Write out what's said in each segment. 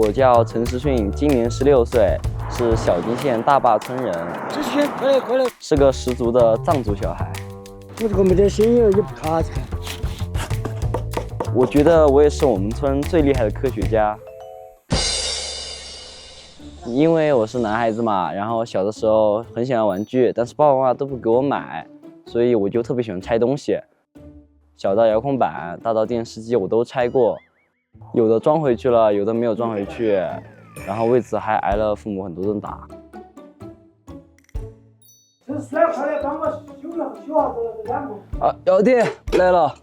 我叫陈时训，今年16岁，是小金县大坝村人。陈时训，快来！是个十足的藏族小孩。我这个没得心眼，也不卡看。我觉得我也是我们村最厉害的科学家。因为我是男孩子嘛，然后小的时候很喜欢玩具，但是爸爸妈妈都不给我买，所以我就特别喜欢拆东西。小到遥控板，大到电视机，我都拆过。有的装回去了，有的没有装回去，然后为此还挨了父母很多顿打。啊，要得来了。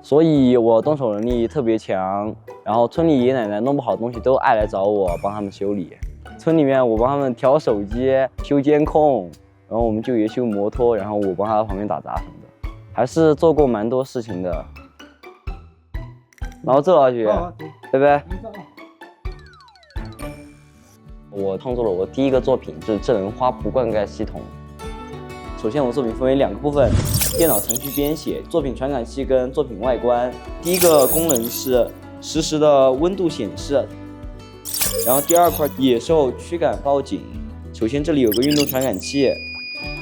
所以我动手能力特别强，然后村里爷爷奶奶弄不好东西都爱来找我帮他们修理。村里面我帮他们调手机、修监控，然后我们舅爷修摩托，然后我帮他在旁边打杂什么的，还是做过蛮多事情的。那我走了，舅爷，拜拜。我创作了我第一个作品，是智能花圃灌溉系统。首先，我作品分为2个部分：电脑程序编写、作品传感器跟作品外观。第一个功能是实时的温度显示，然后第2块野兽驱赶报警。首先这里有个运动传感器，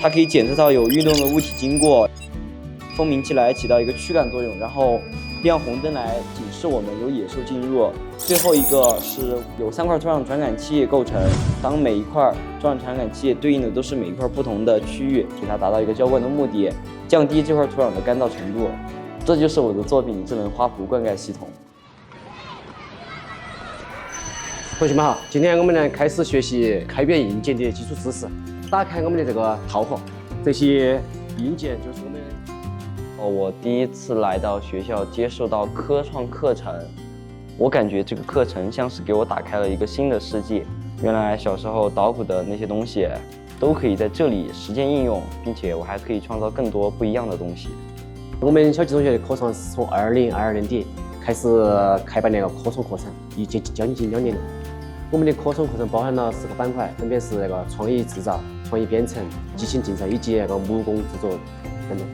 它可以检测到有运动的物体经过，蜂鸣器来起到一个驱赶作用，然后亮红灯来警示我们有野兽进入。最后一个是有3块土壤传感器构成，当每一块土壤传感器对应的都是每一块不同的区域，给它达到一个浇灌的目的，降低这块土壤的干燥程度。这就是我的作品智能花圃灌溉系统。同学们好，今天我们来开始学习开源硬件的基础知识。打开我们的这个套盒，这些硬件就是我们。我第一次来到学校接受到科创课程，我感觉这个课程像是给我打开了一个新的世界。原来小时候捣鼓的那些东西都可以在这里实践应用，并且我还可以创造更多不一样的东西。我们小吉同学的课程是从2022年开始开办那个科创课程，已经将近2年了。我们的科创课程包含了4个板块，分别是那个创意制造、创意编程、即兴竞赛以及那个木工制作等等。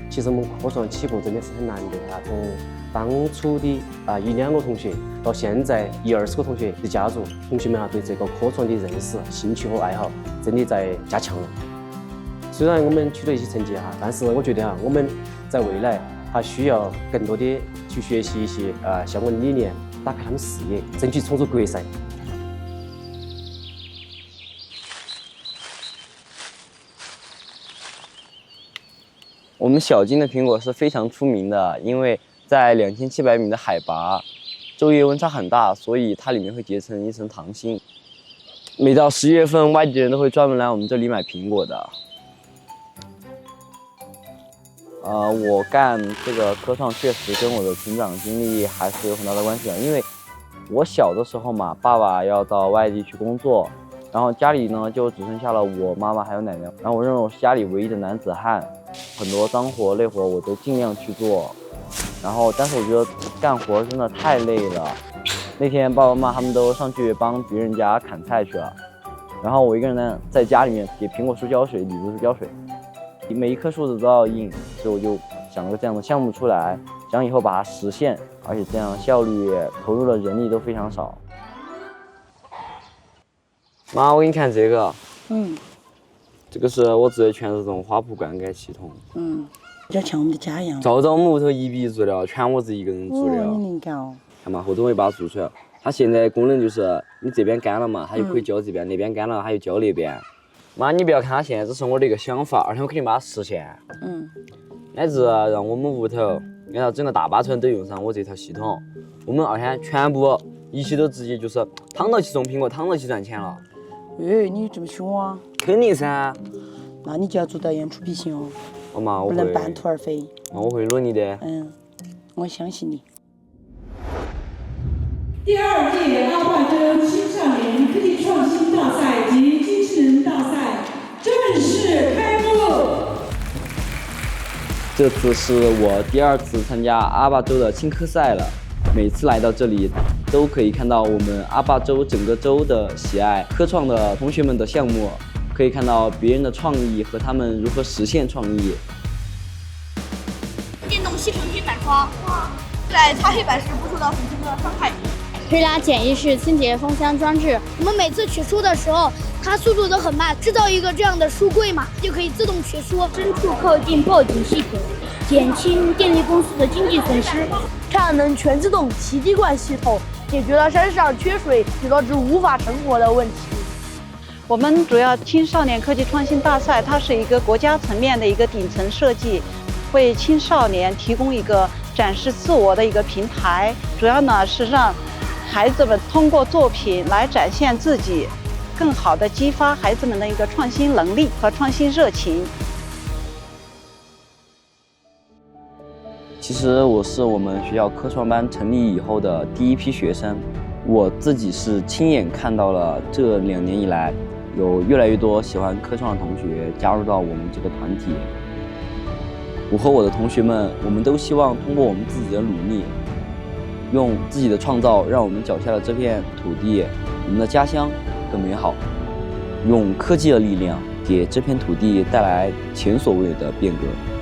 其实我们科创起步真的是很难的啊！从当初的1-2个同学，到现在20-20个同学的加入，同学们对这个科创的认识、兴趣和爱好真的在加强了。虽然我们取得一些成绩但是我觉得我们在未来还需要更多的去学习一些相关的理念，打开他们视野，争取冲出国赛。我们小金的苹果是非常出名的，因为在2700米的海拔，昼夜温差很大，所以它里面会结成一层糖心。每到11月份，外地人都会专门来我们这里买苹果的。我干这个科创确实跟我的成长经历还是有很大的关系的，因为我小的时候嘛，爸爸要到外地去工作，然后家里呢就只剩下了我妈妈还有奶奶，然后我认为我是家里唯一的男子汉。很多脏活累活我都尽量去做，但是我觉得干活真的太累了。那天爸爸妈妈他们都上去帮别人家砍菜去了，然后我一个人呢在家里面给苹果树浇水，李子树浇水，每一棵树子都要硬，所以我就想了个这样的项目出来，想以后把它实现，而且这样效率投入的人力都非常少。妈，我给你看这个。这个是我做的，全是这种花圃灌溉系统。就像我们的家一样。照着木头一笔做的，全我自己一个人做的。你灵感哦。看嘛，后头我也把它做出来了。它现在功能就是你这边干了嘛，它就可以浇这边；那边干了，它就浇那边。妈，你不要看它现在只是我的一个想法，而且我肯定把它实现。乃至让我们屋头，让整个大坝村都用上我这套系统，我们2天全部一起都直接就是躺到起种苹果，躺到起赚钱了。你这么凶啊？肯定噻。那你就要做到言出必行哦。妈，我不能半途而废。我会努力的。我相信你。第2届阿坝州青少年科技创新大赛及机器人大赛正式开幕。这次是我第2次参加阿坝州的青科赛了。每次来到这里，都可以看到我们阿坝州整个州的喜爱科创的同学们的项目，可以看到别人的创意和他们如何实现创意。电动吸尘黑板刷，在擦黑板时不受到粉尘的伤害。推拉简易式清洁封箱装置。我们每次取书的时候，它速度都很慢，制造一个这样的书柜嘛，就可以自动取书。深处靠近报警系统，减轻电力公司的经济损失。太阳能全自动提滴灌系统，解决了山上缺水并导致无法成活的问题。我们主要青少年科技创新大赛，它是一个国家层面的一个顶层设计，为青少年提供一个展示自我的一个平台。主要呢是让孩子们通过作品来展现自己，更好的激发孩子们的一个创新能力和创新热情。其实我是我们学校科创班成立以后的第一批学生，我自己是亲眼看到了这2年以来，有越来越多喜欢科创的同学加入到我们这个团体。我和我的同学们，我们都希望通过我们自己的努力，用自己的创造，让我们脚下的这片土地，我们的家乡更美好。用科技的力量，给这片土地带来前所未有的变革。